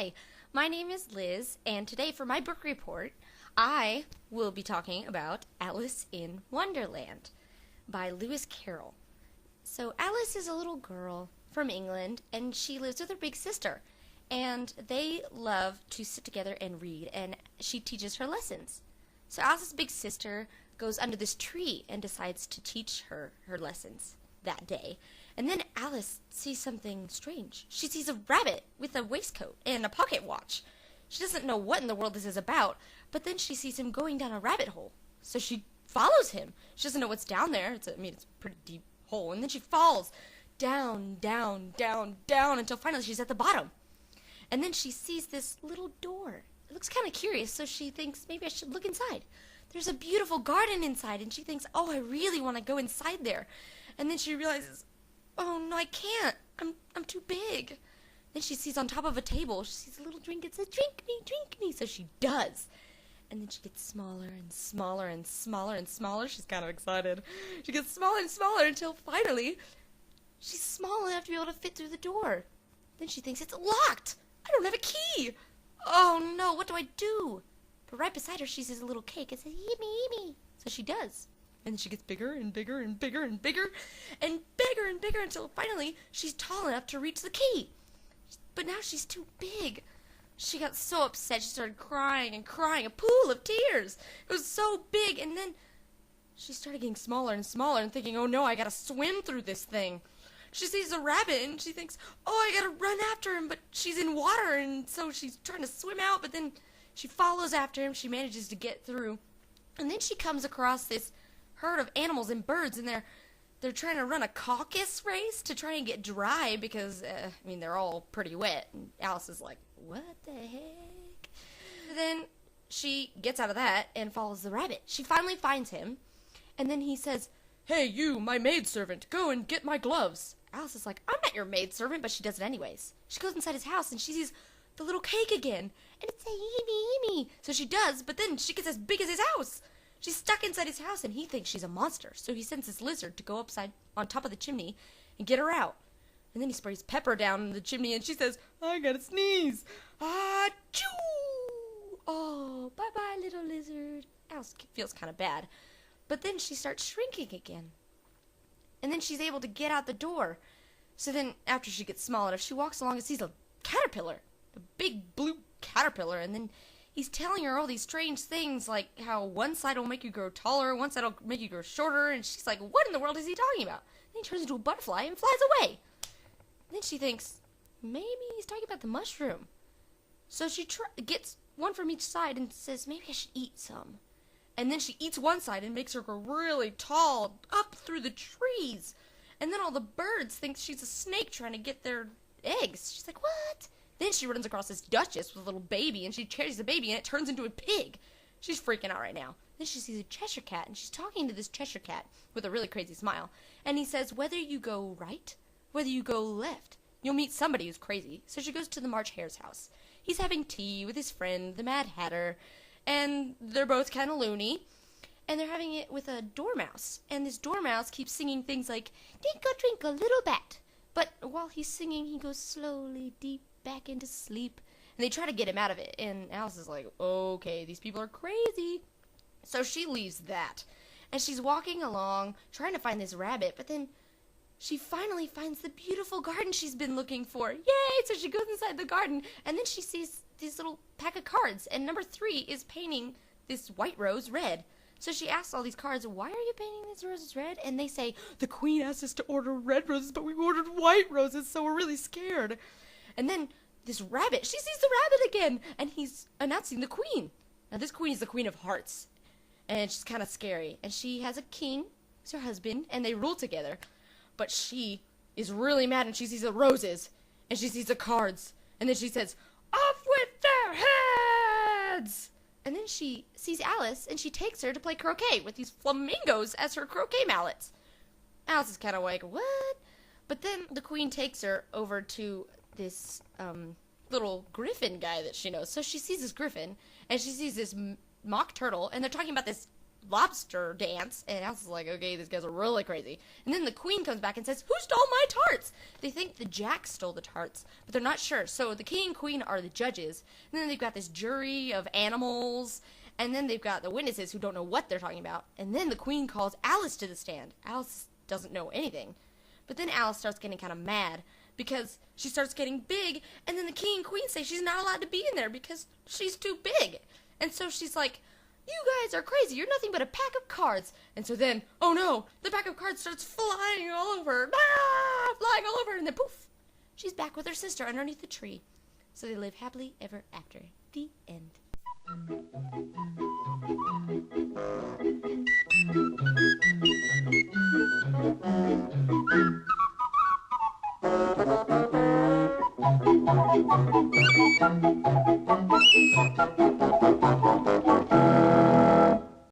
Hi, my name is Liz, and today for my book report, I will be talking about Alice in Wonderland by Lewis Carroll. So Alice is a little girl from England, and she lives with her big sister, and they love to sit together and read, and she teaches her lessons. So Alice's big sister goes under this tree and decides to teach her lessons that day. And then Alice sees something strange. She sees a rabbit with a waistcoat and a pocket watch. She doesn't know what in the world this is about, but then she sees him going down a rabbit hole. So she follows him. She doesn't know what's down there. It's a pretty deep hole. And then she falls down, down, down, down until finally she's at the bottom. And then she sees this little door. It looks kind of curious, so she thinks maybe I should look inside. There's a beautiful garden inside, and she thinks, oh, I really want to go inside there. And then she realizes, oh, no, I can't. I'm too big. Then she sees on top of a table, she sees a little drink. It says, drink me, drink me. So she does. And then she gets smaller and smaller and smaller and smaller. She's kind of excited. She gets smaller and smaller until finally she's small enough to be able to fit through the door. Then she thinks, it's locked. I don't have a key. Oh, no, what do I do? But right beside her, she sees a little cake. It says, eat me, eat me. So she does. And then she gets bigger and bigger and bigger and bigger and bigger and bigger until finally she's tall enough to reach the key. But now she's too big. She got so upset she started crying and crying, a pool of tears. It was so big, and then she started getting smaller and smaller and thinking, oh no, I gotta swim through this thing. She sees a rabbit and she thinks, oh, I gotta run after him, but she's in water, and so she's trying to swim out, but then she follows after him. She manages to get through. And then she comes across this herd of animals and birds, and they're trying to run a caucus race to try and get dry because, they're all pretty wet. And Alice is like, what the heck? And then she gets out of that and follows the rabbit. She finally finds him, and then he says, hey, you, my maidservant, go and get my gloves. Alice is like, I'm not your maidservant, but she does it anyways. She goes inside his house, and she sees the little cake again, and it's saying, eat me, eat me. So she does, but then she gets as big as his house. She's stuck inside his house, and he thinks she's a monster, so he sends this lizard to go upside on top of the chimney and get her out. And then he sprays pepper down the chimney, and she says, I gotta sneeze. Achoo! Oh, bye-bye, little lizard. Alice feels kind of bad. But then she starts shrinking again. And then she's able to get out the door. So then, after she gets small enough, she walks along and sees a caterpillar, a big blue caterpillar, and then he's telling her all these strange things, like how one side will make you grow taller, one side will make you grow shorter, and she's like, what in the world is he talking about? And he turns into a butterfly and flies away. And then she thinks, maybe he's talking about the mushroom. So she gets one from each side and says, maybe I should eat some. And then she eats one side and makes her grow really tall up through the trees. And then all the birds think she's a snake trying to get their eggs. She's like, what? Then she runs across this duchess with a little baby, and she carries the baby, and it turns into a pig. She's freaking out right now. Then she sees a Cheshire cat, and she's talking to this Cheshire cat with a really crazy smile. And he says, whether you go right, whether you go left, you'll meet somebody who's crazy. So she goes to the March Hare's house. He's having tea with his friend, the Mad Hatter, and they're both kind of loony. And they're having it with a dormouse. And this dormouse keeps singing things like, twinkle, twinkle, little bat. But while he's singing, he goes slowly deep back into sleep, and they try to get him out of it, and Alice is like, okay, these people are crazy. So she leaves that, and she's walking along trying to find this rabbit, but then she finally finds the beautiful garden she's been looking for. Yay! So she goes inside the garden, and then she sees this little pack of cards, and number 3 is painting this white rose red. So she asks all these cards, why are you painting these roses red? And they say, the queen asked us to order red roses, but we ordered white roses, so we're really scared. And then this rabbit, she sees the rabbit again, and he's announcing the queen. Now this queen is the Queen of Hearts, and she's kind of scary. And she has a king, who's her husband, and they rule together. But she is really mad, and she sees the roses, and she sees the cards, and then she says, off with their heads! And then she sees Alice, and she takes her to play croquet with these flamingos as her croquet mallets. Alice is kind of like, what? But then the queen takes her over to this little griffin guy that she knows. So she sees this griffin, and she sees this mock turtle, and they're talking about this lobster dance, and Alice is like, okay, these guys are really crazy. And then the queen comes back and says, who stole my tarts? They think the Jack stole the tarts, but they're not sure. So the king and queen are the judges, and then they've got this jury of animals, and then they've got the witnesses who don't know what they're talking about, and then the queen calls Alice to the stand. Alice doesn't know anything. But then Alice starts getting kind of mad because she starts getting big, and then the king and queen say she's not allowed to be in there because she's too big. And so she's like, you guys are crazy. You're nothing but a pack of cards. And so then, oh no, the pack of cards starts flying all over. Flying all over, and then poof, she's back with her sister underneath the tree. So they live happily ever after. The end.